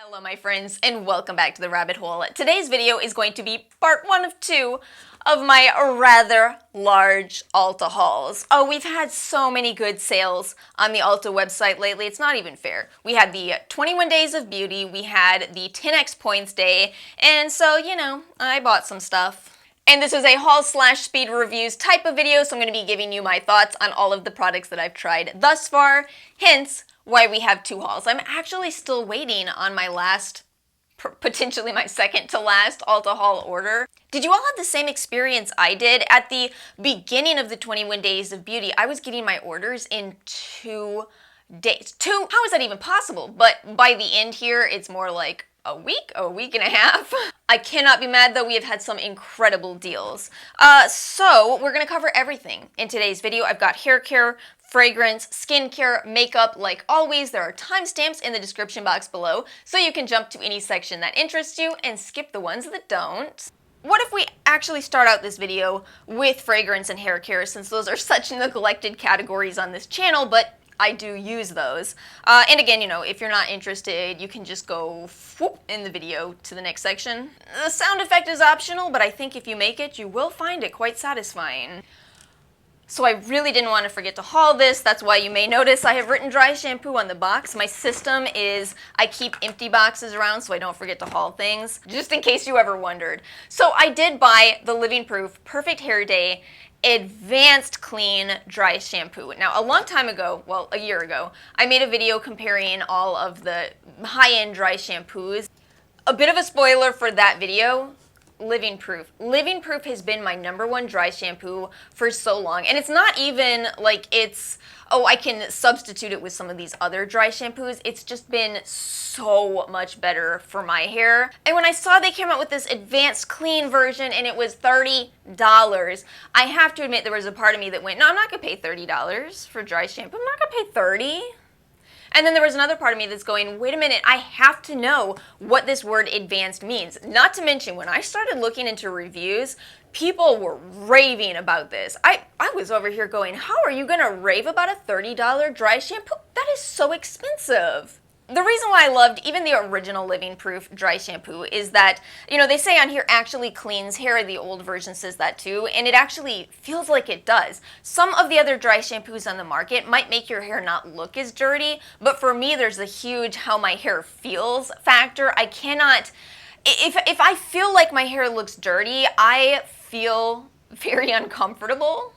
Hello my friends and welcome back to the rabbit hole. Today's video is going to be part 1 of 2 of my rather large Ulta hauls. Oh, we've had so many good sales on the Ulta website lately, it's not even fair. We had the 21 Days of Beauty, we had the 10x Points Day, and so, you know, I bought some stuff. And this is a haul slash speed reviews type of video, so I'm going to be giving you my thoughts on all of the products that I've tried thus far, hence why we have 2 hauls. I'm actually still waiting on my last, potentially my second to last Ulta haul order. Did you all have the same experience I did? At the beginning of the 21 Days of Beauty, I was getting my orders in 2 days. How is that even possible? But by the end here, it's more like a week and a half. I cannot be mad though, we have had some incredible deals. So we're gonna cover everything in today's video. I've got hair care, fragrance, skincare, makeup. Like always, there are timestamps in the description box below, so you can jump to any section that interests you and skip the ones that don't. What if we actually start out this video with fragrance and hair care, since those are such neglected categories on this channel, but I do use those. And again, you know, if you're not interested, you can just go whoop in the video to the next section. The sound effect is optional, but I think if you make it, you will find it quite satisfying. So I really didn't want to forget to haul this. That's why you may notice I have written dry shampoo on the box. My system is I keep empty boxes around so I don't forget to haul things, just in case you ever wondered. So I did buy the Living Proof Perfect Hair Day Advanced Clean Dry Shampoo. Now, a long time ago, well, a year ago, I made a video comparing all of the high-end dry shampoos. A bit of a spoiler for that video, Living Proof. Living Proof has been my #1 dry shampoo for so long, and it's not even like it's, oh, I can substitute it with some of these other dry shampoos. It's just been so much better for my hair. And when I saw they came out with this advanced clean version and it was $30, I have to admit there was a part of me that went, no, I'm not gonna pay $30 for dry shampoo. I'm not gonna pay $30. And then there was another part of me that's going, wait a minute, I have to know what this word advanced means. Not to mention, when I started looking into reviews, people were raving about this. I was over here going, how are you gonna rave about a $30 dry shampoo? That is so expensive. The reason why I loved even the original Living Proof dry shampoo is that, you know, they say on here actually cleans hair. The old version says that too, and it actually feels like it does. Some of the other dry shampoos on the market might make your hair not look as dirty, but for me there's a huge how my hair feels factor. I cannot, if I feel like my hair looks dirty, I feel very uncomfortable.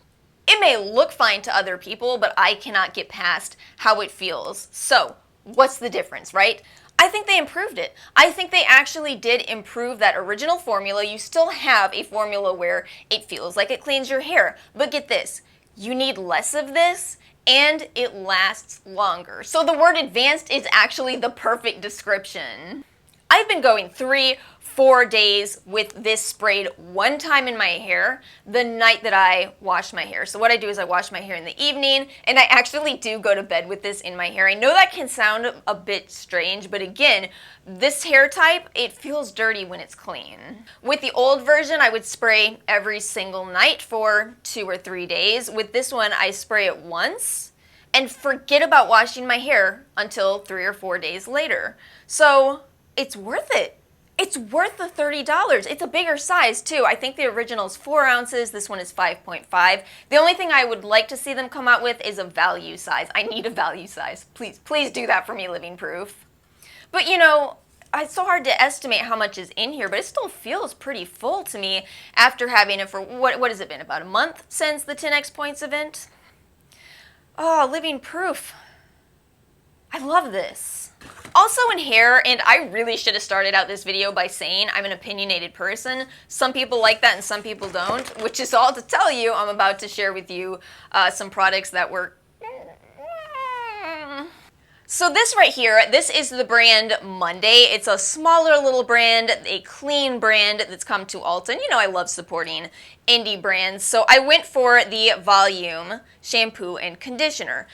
It may look fine to other people, but I cannot get past how it feels. So, what's the difference, right? I think they improved it. I think they actually did improve that original formula. You still have a formula where it feels like it cleans your hair, but get this, you need less of this and it lasts longer. So the word advanced is actually the perfect description. I've been going 3-4 days with this sprayed one time in my hair the night that I wash my hair. So what I do is I wash my hair in the evening, and I actually do go to bed with this in my hair. I know that can sound a bit strange, but again, this hair type, it feels dirty when it's clean. With the old version, I would spray every single night for 2 or 3 days. With this one, I spray it once and forget about washing my hair until 3 or 4 days later. So it's worth it. It's worth the $30. It's a bigger size too. I think the original is 4 ounces. This one is 5.5. The only thing I would like to see them come out with is a value size. I need a value size. Please do that for me, Living Proof. But you know, it's so hard to estimate how much is in here, but it still feels pretty full to me after having it for, what has it been, about a month since the 10x Points event? Oh, Living Proof. I love this. Also in hair, and I really should have started out this video by saying I'm an opinionated person. Some people like that and some people don't, which is all to tell you I'm about to share with you some products that were... So this right here, this is the brand Monday. It's a smaller little brand, a clean brand that's come to Ulta. And you know I love supporting indie brands. So I went for the Volume shampoo and conditioner.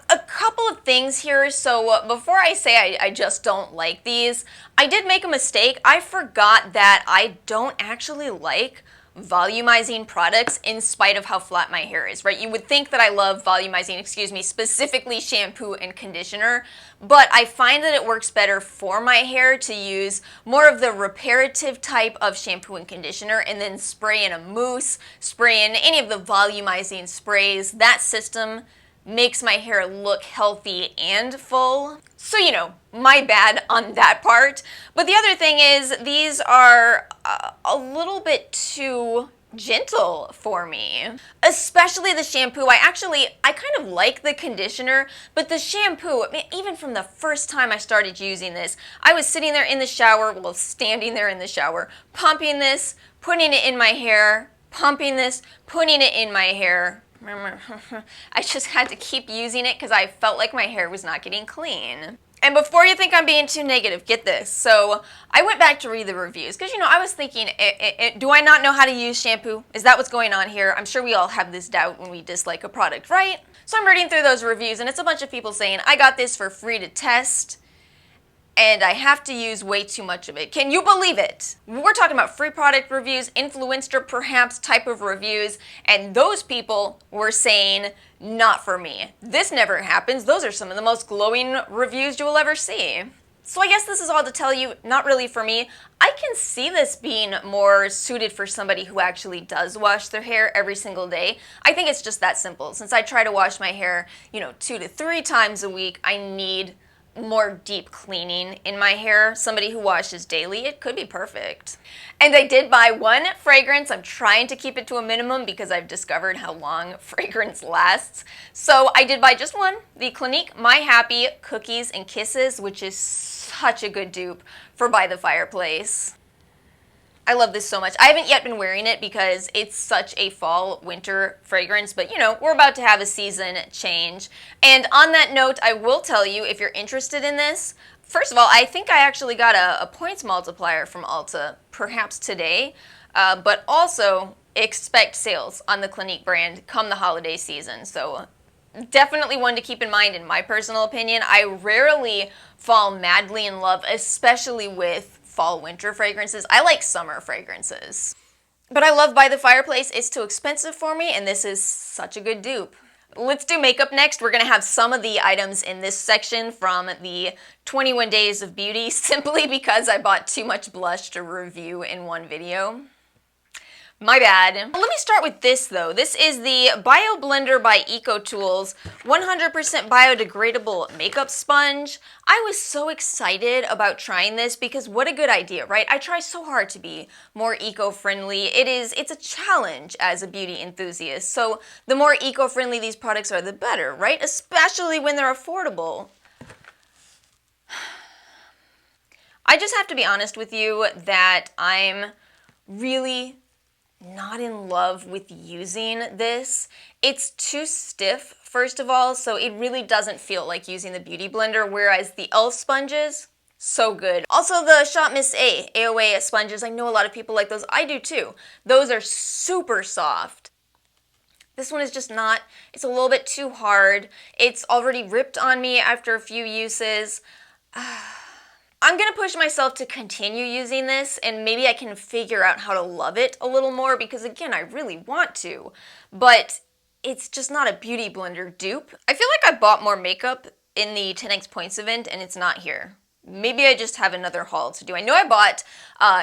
A couple of things here. So before I say I just don't like these, I did make a mistake. I forgot that I don't actually like volumizing products in spite of how flat my hair is, right? You would think that I love volumizing, specifically shampoo and conditioner, but I find that it works better for my hair to use more of the reparative type of shampoo and conditioner and then spray in a mousse, spray in any of the volumizing sprays. That system makes my hair look healthy and full. So, you know, my bad on that part. But the other thing is these are a little bit too gentle for me. Especially the shampoo. I kind of like the conditioner, but the shampoo, even from the first time I started using this, I was sitting there in the shower, well, standing there in the shower, pumping this, putting it in my hair, pumping this, putting it in my hair. I just had to keep using it because I felt like my hair was not getting clean. And before you think I'm being too negative, get this. So I went back to read the reviews because, you know, I was thinking, do I not know how to use shampoo? Is that what's going on here? I'm sure we all have this doubt when we dislike a product, right? So I'm reading through those reviews and it's a bunch of people saying, I got this for free to test, and I have to use way too much of it. Can you believe it? We're talking about free product reviews, influencer perhaps type of reviews, and those people were saying, not for me. This never happens. Those are some of the most glowing reviews you will ever see. So I guess this is all to tell you, not really for me. I can see this being more suited for somebody who actually does wash their hair every single day. I think it's just that simple. Since I try to wash my hair, 2 to 3 times a week, I need more deep cleaning in my hair. Somebody who washes daily, it could be perfect. And I did buy one fragrance. I'm trying to keep it to a minimum because I've discovered how long fragrance lasts. So I did buy just one, the Clinique My Happy Cookies and Kisses, which is such a good dupe for By the Fireplace. I love this so much. I haven't yet been wearing it because it's such a fall-winter fragrance, but we're about to have a season change. And on that note, I will tell you, if you're interested in this, first of all, I think I actually got a points multiplier from Ulta, perhaps today, but also expect sales on the Clinique brand come the holiday season. So definitely one to keep in mind in my personal opinion. I rarely fall madly in love, especially with fall-winter fragrances. I like summer fragrances. But I love By the Fireplace. It's too expensive for me, and this is such a good dupe. Let's do makeup next. We're going to have some of the items in this section from the 21 Days of Beauty, simply because I bought too much blush to review in one video. My bad. Let me start with this though. This is the Bioblender by Ecotools 100% biodegradable makeup sponge. I was so excited about trying this because what a good idea, right? I try so hard to be more eco-friendly. It's a challenge as a beauty enthusiast. So the more eco-friendly these products are, the better, right? Especially when they're affordable. I just have to be honest with you that I'm really not in love with using this. It's too stiff, first of all, so it really doesn't feel like using the Beauty Blender, whereas the e.l.f. sponges, so good. Also the Shop Miss A AOA sponges, I know a lot of people like those. I do too. Those are super soft. This one is just not. It's a little bit too hard. It's already ripped on me after a few uses. I'm going to push myself to continue using this, and maybe I can figure out how to love it a little more because, again, I really want to, but it's just not a Beauty Blender dupe. I feel like I bought more makeup in the 10x Points event, and it's not here. Maybe I just have another haul to do. I know I bought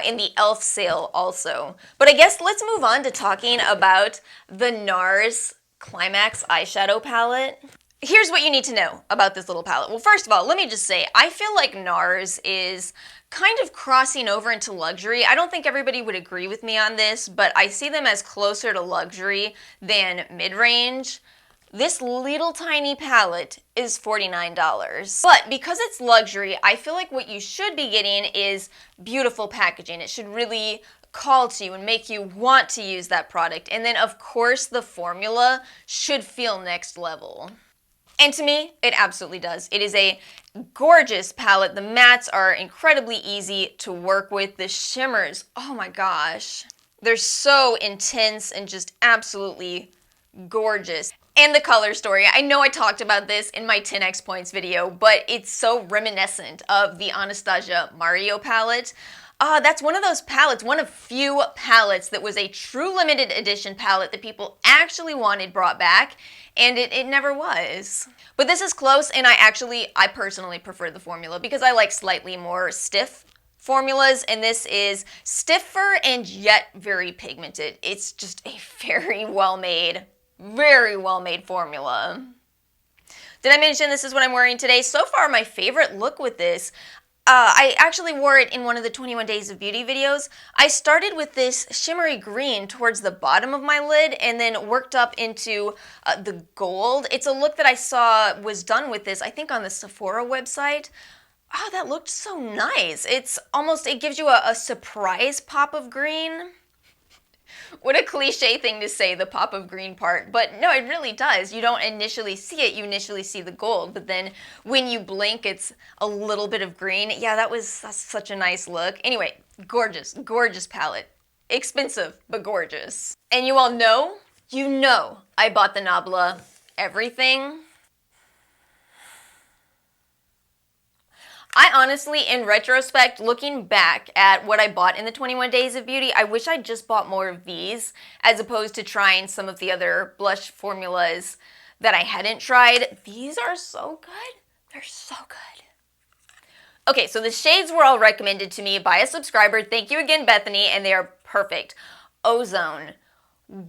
in the e.l.f. sale also, but I guess let's move on to talking about the Nars Climax eyeshadow palette. Here's what you need to know about this little palette. Well, first of all, let me just say, I feel like Nars is kind of crossing over into luxury. I don't think everybody would agree with me on this, but I see them as closer to luxury than mid-range. This little tiny palette is $49. But because it's luxury, I feel like what you should be getting is beautiful packaging. It should really call to you and make you want to use that product. And then, of course, the formula should feel next level. And to me, it absolutely does. It is a gorgeous palette. The mattes are incredibly easy to work with. The shimmers, oh my gosh. They're so intense and just absolutely gorgeous. And the color story. I know I talked about this in my 10x points video, but it's so reminiscent of the Anastasia Mario palette. That's one of those palettes, one of few palettes that was a true limited edition palette that people actually wanted brought back, and it never was. But this is close, and I personally prefer the formula because I like slightly more stiff formulas, and this is stiffer and yet very pigmented. It's just a very well made formula. Did I mention this is what I'm wearing today? So far, my favorite look with this, I actually wore it in one of the 21 Days of Beauty videos. I started with this shimmery green towards the bottom of my lid and then worked up into the gold. It's a look that I saw was done with this, I think on the Sephora website. Oh, that looked so nice. It gives you a surprise pop of green. What a cliche thing to say, the pop of green part, but no, it really does. You don't initially see it, you initially see the gold, but then when you blink, it's a little bit of green. Yeah, that's such a nice look. Anyway, gorgeous, gorgeous palette. Expensive, but gorgeous. And you all know, I bought the Nabla everything. I honestly, in retrospect, looking back at what I bought in the 21 Days of Beauty, I wish I'd just bought more of these as opposed to trying some of the other blush formulas that I hadn't tried. These are so good. They're so good. Okay, so the shades were all recommended to me by a subscriber. Thank you again, Bethany, and they are perfect. Ozone.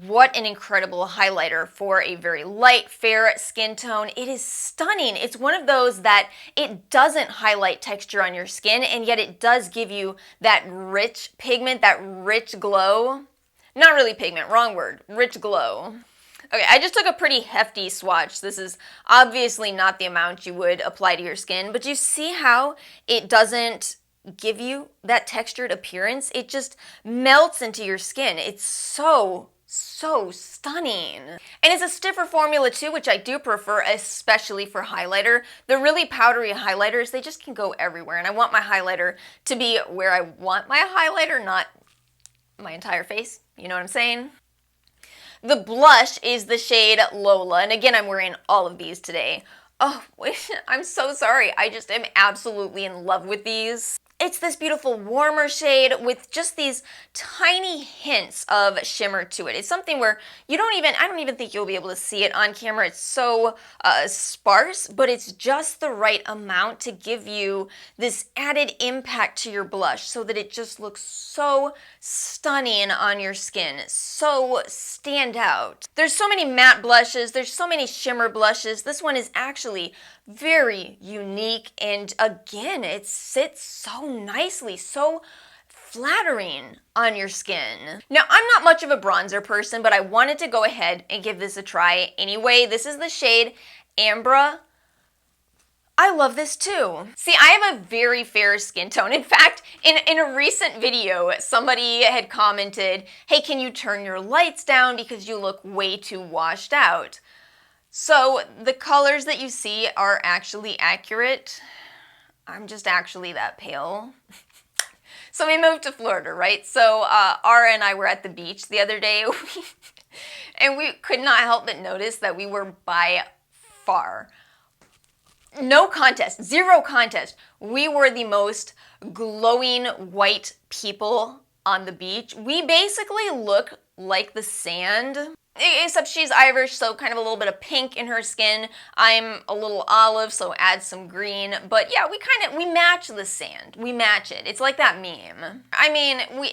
What an incredible highlighter for a very light, fair skin tone. It is stunning. It's one of those that it doesn't highlight texture on your skin, and yet it does give you that rich pigment, that rich glow. Not really pigment, wrong word. Rich glow. Okay, I just took a pretty hefty swatch. This is obviously not the amount you would apply to your skin, but you see how it doesn't give you that textured appearance? It just melts into your skin. It's so stunning. And it's a stiffer formula too, which I do prefer, especially for highlighter. The really powdery highlighters, they just can go everywhere. And I want my highlighter to be where I want my highlighter, not my entire face. You know what I'm saying? The blush is the shade Lola. And again, I'm wearing all of these today. Oh, I'm so sorry. I just am absolutely in love with these. It's this beautiful warmer shade with just these tiny hints of shimmer to it. It's something where I don't even think you'll be able to see it on camera. It's so sparse, but it's just the right amount to give you this added impact to your blush so that it just looks so stunning on your skin, so stand out. There's so many matte blushes, there's so many shimmer blushes. This one is actually very unique, and again, it sits so nicely, so flattering on your skin. Now, I'm not much of a bronzer person, but I wanted to go ahead and give this a try anyway. This is the shade Ambra. I love this too. See, I have a very fair skin tone. In fact, in a recent video, somebody had commented, hey, can you turn your lights down because you look way too washed out? So the colors that you see are actually accurate. I'm just actually that pale. So we moved to Florida, right? So Ara and I were at the beach the other day, and we could not help but notice that we were by far, no contest, zero contest, we were the most glowing white people on the beach. We basically look like the sand. Except she's Irish, so kind of a little bit of pink in her skin. I'm a little olive, so add some green. But yeah, we match the sand. We match it. It's like that meme. I mean, we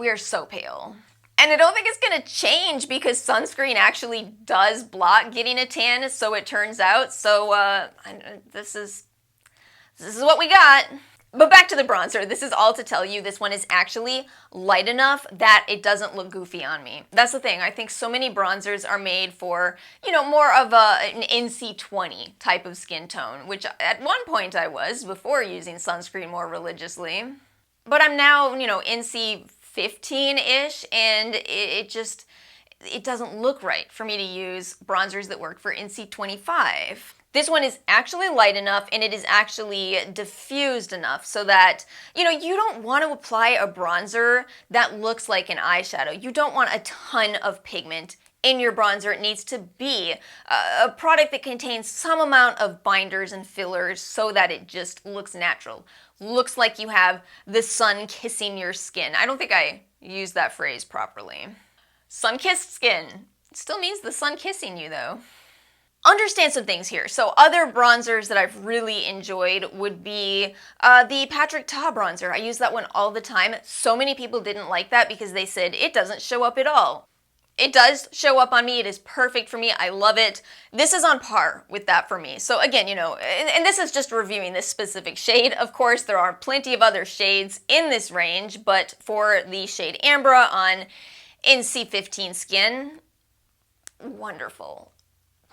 are so pale. And I don't think it's gonna change because sunscreen actually does block getting a tan, so it turns out. So this is what we got. But back to the bronzer. This is all to tell you this one is actually light enough that it doesn't look goofy on me. That's the thing. I think so many bronzers are made for, more of an NC20 type of skin tone, which at one point I was before using sunscreen more religiously. But I'm now, NC15-ish, and it doesn't look right for me to use bronzers that work for NC25. This one is actually light enough, and it is actually diffused enough so that, you don't want to apply a bronzer that looks like an eyeshadow. You don't want a ton of pigment in your bronzer, it needs to be a product that contains some amount of binders and fillers so that it just looks natural. Looks like you have the sun kissing your skin. I don't think I used that phrase properly. Sun-kissed skin. It still means the sun kissing you though. Understand some things here. So other bronzers that I've really enjoyed would be the Patrick Ta bronzer. I use that one all the time. So many people didn't like that because they said it doesn't show up at all. It does show up on me. It is perfect for me. I love it. This is on par with that for me. So again, you know, and this is just reviewing this specific shade. Of course, there are plenty of other shades in this range, but for the shade Ambra on NC15 Skin, wonderful.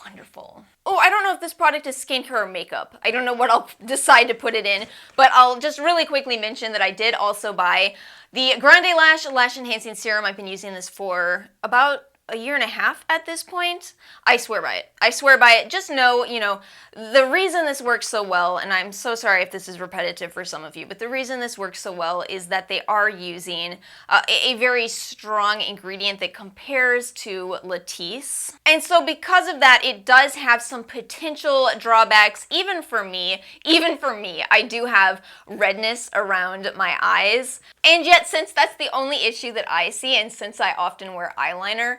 Wonderful. Oh, I don't know if this product is skincare or makeup. I don't know what I'll decide to put it in, but I'll just really quickly mention that I did also buy the Grandelash Lash Enhancing Serum. I've been using this for about a year and a half at this point. I swear by it. I swear by it. Just know, you know, the reason this works so well, and I'm so sorry if this is repetitive for some of you, but the reason this works so well is that they are using a very strong ingredient that compares to Latisse. And so because of that, it does have some potential drawbacks, even for me. I do have redness around my eyes. And yet, since that's the only issue that I see, and since I often wear eyeliner,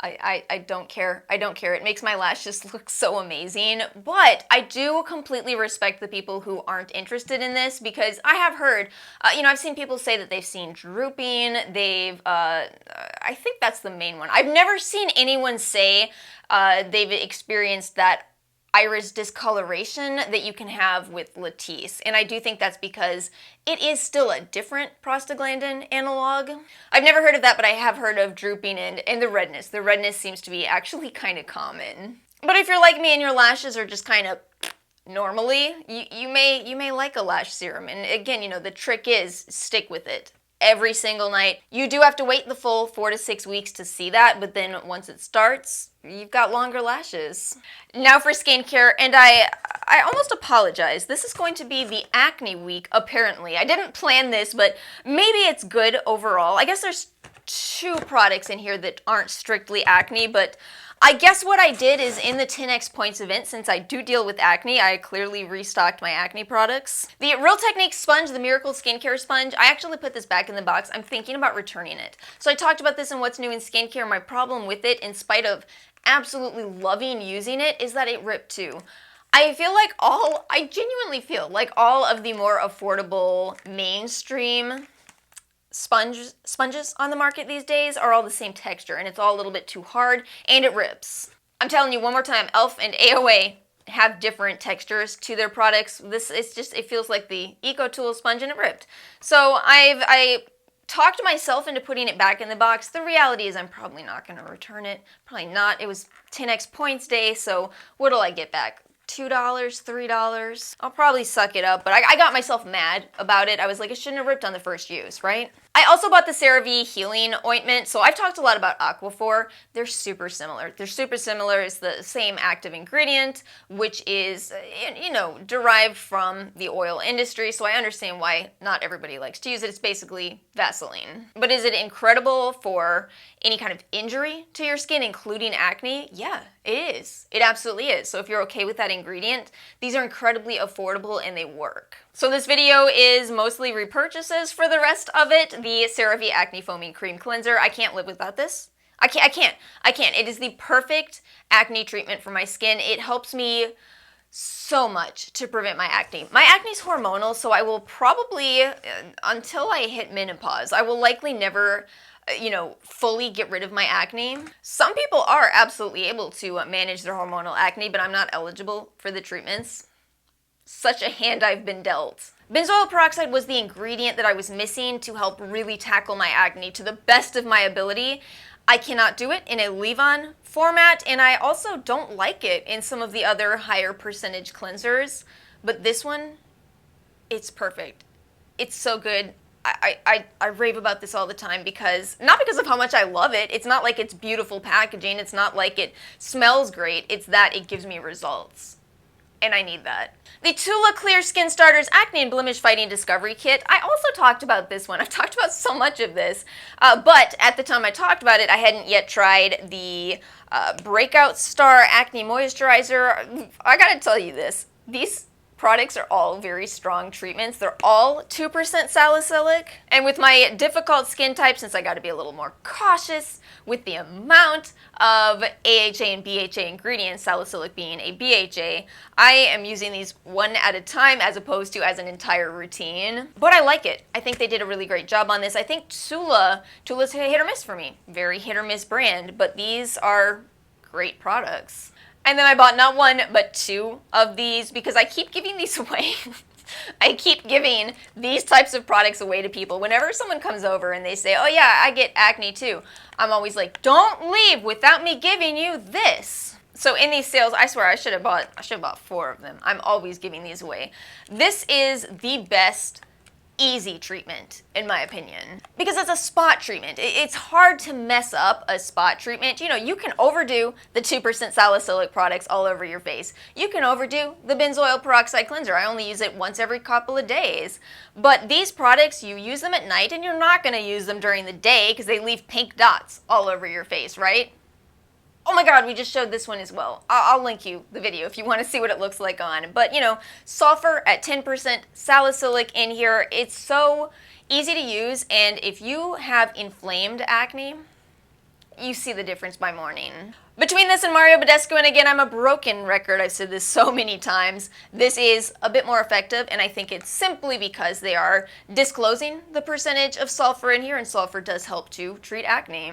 I don't care. I don't care. It makes my lashes look so amazing. But I do completely respect the people who aren't interested in this, because I have heard, you know, I've seen people say that they've seen drooping. I think that's the main one. I've never seen anyone say they've experienced that iris discoloration that you can have with Latisse, and I do think that's because it is still a different prostaglandin analog. I've never heard of that, but I have heard of drooping and the redness. The redness seems to be actually kind of common. But if you're like me and your lashes are just kind of normally, you may like a lash serum. And again, you know, the trick is stick with it every single night. You do have to wait the full 4 to 6 weeks to see that, but then once it starts, you've got longer lashes. Now for skincare, and I almost apologize. This is going to be the acne week, apparently. I didn't plan this, but maybe it's good overall. I guess there's 2 products in here that aren't strictly acne, but I guess what I did is in the 10x points event, since I do deal with acne, I clearly restocked my acne products. The Real Techniques sponge, the Miracle Skincare sponge, I actually put this back in the box. I'm thinking about returning it. So I talked about this in What's New in Skincare. My problem with it, in spite of absolutely loving using it, is that it ripped too. I genuinely feel like all of the more affordable mainstream sponges on the market these days are all the same texture, and it's all a little bit too hard and it rips. I'm telling you one more time, e.l.f. and AOA have different textures to their products. It feels like the Ecotools sponge and it ripped. So I talked myself into putting it back in the box. The reality is I'm probably not going to return it. Probably not. It was 10x points day, so what'll I get back? $2, $3. I'll probably suck it up, but I got myself mad about it. I was like, it shouldn't have ripped on the first use, right? I also bought the Cerave Healing Ointment. So I've talked a lot about Aquaphor. They're super similar. They're super similar. It's the same active ingredient, which is, you know, derived from the oil industry. So I understand why not everybody likes to use it. It's basically Vaseline. But is it incredible for any kind of injury to your skin, including acne? Yeah, it is. It absolutely is. So if you're okay with that ingredient, these are incredibly affordable and they work. So this video is mostly repurchases for the rest of it. The Cerave Acne Foaming Cream Cleanser. I can't live without this. I can't. It is the perfect acne treatment for my skin. It helps me so much to prevent my acne. My acne is hormonal, so I will probably, until I hit menopause, I will likely never fully get rid of my acne. Some people are absolutely able to manage their hormonal acne, but I'm not eligible for the treatments. Such a hand I've been dealt. Benzoyl peroxide was the ingredient that I was missing to help really tackle my acne to the best of my ability. I cannot do it in a leave-on format, and I also don't like it in some of the other higher percentage cleansers, but this one, it's perfect. It's so good. I rave about this all the time not because of how much I love it. It's not like it's beautiful packaging. It's not like it smells great. It's that it gives me results. and I need that. The Tula Clear Skin Starters Acne and Blemish Fighting Discovery Kit. I also talked about this one. I've talked about so much of this, but at the time I talked about it, I hadn't yet tried the Breakout Star Acne Moisturizer. I gotta tell you this. These products are all very strong treatments. They're all 2% salicylic. And with my difficult skin type, since I gotta be a little more cautious with the amount of AHA and BHA ingredients, salicylic being a BHA, I am using these one at a time as opposed to as an entire routine. But I like it. I think they did a really great job on this. I think Tula's hit or miss for me. Very hit or miss brand, but these are great products. And then I bought not one, but two of these because I keep giving these away. I keep giving these types of products away to people. Whenever someone comes over and they say, oh yeah, I get acne too, I'm always like, don't leave without me giving you this. So in these sales, I swear I should have bought 4 of them. I'm always giving these away. This is the best easy treatment, in my opinion, because it's a spot treatment. It's hard to mess up a spot treatment. You know, you can overdo the 2% salicylic products all over your face. You can overdo the benzoyl peroxide cleanser. I only use it once every couple of days. But these products, you use them at night and you're not going to use them during the day because they leave pink dots all over your face, right? Oh my god, we just showed this one as well. I'll link you the video if you want to see what it looks like on. But, you know, sulfur at 10%, salicylic in here. It's so easy to use, and if you have inflamed acne, you see the difference by morning. Between this and Mario Badescu, and again, I'm a broken record, I've said this so many times, this is a bit more effective, and I think it's simply because they are disclosing the percentage of sulfur in here, and sulfur does help to treat acne.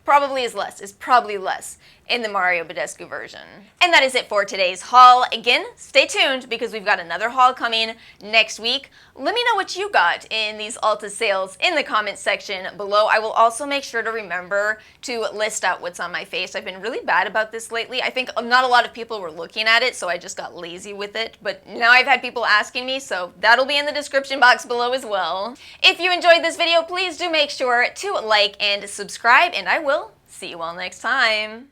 Probably is probably less in the Mario Badescu version. And that is it for today's haul. Again, stay tuned because we've got another haul coming next week. Let me know what you got in these Ulta sales in the comments section below. I will also make sure to remember to list out what's on my face. I've been really bad about this lately. I think not a lot of people were looking at it, so I just got lazy with it. But now I've had people asking me, so that'll be in the description box below as well. If you enjoyed this video, please do make sure to like and subscribe, and I will see you all next time.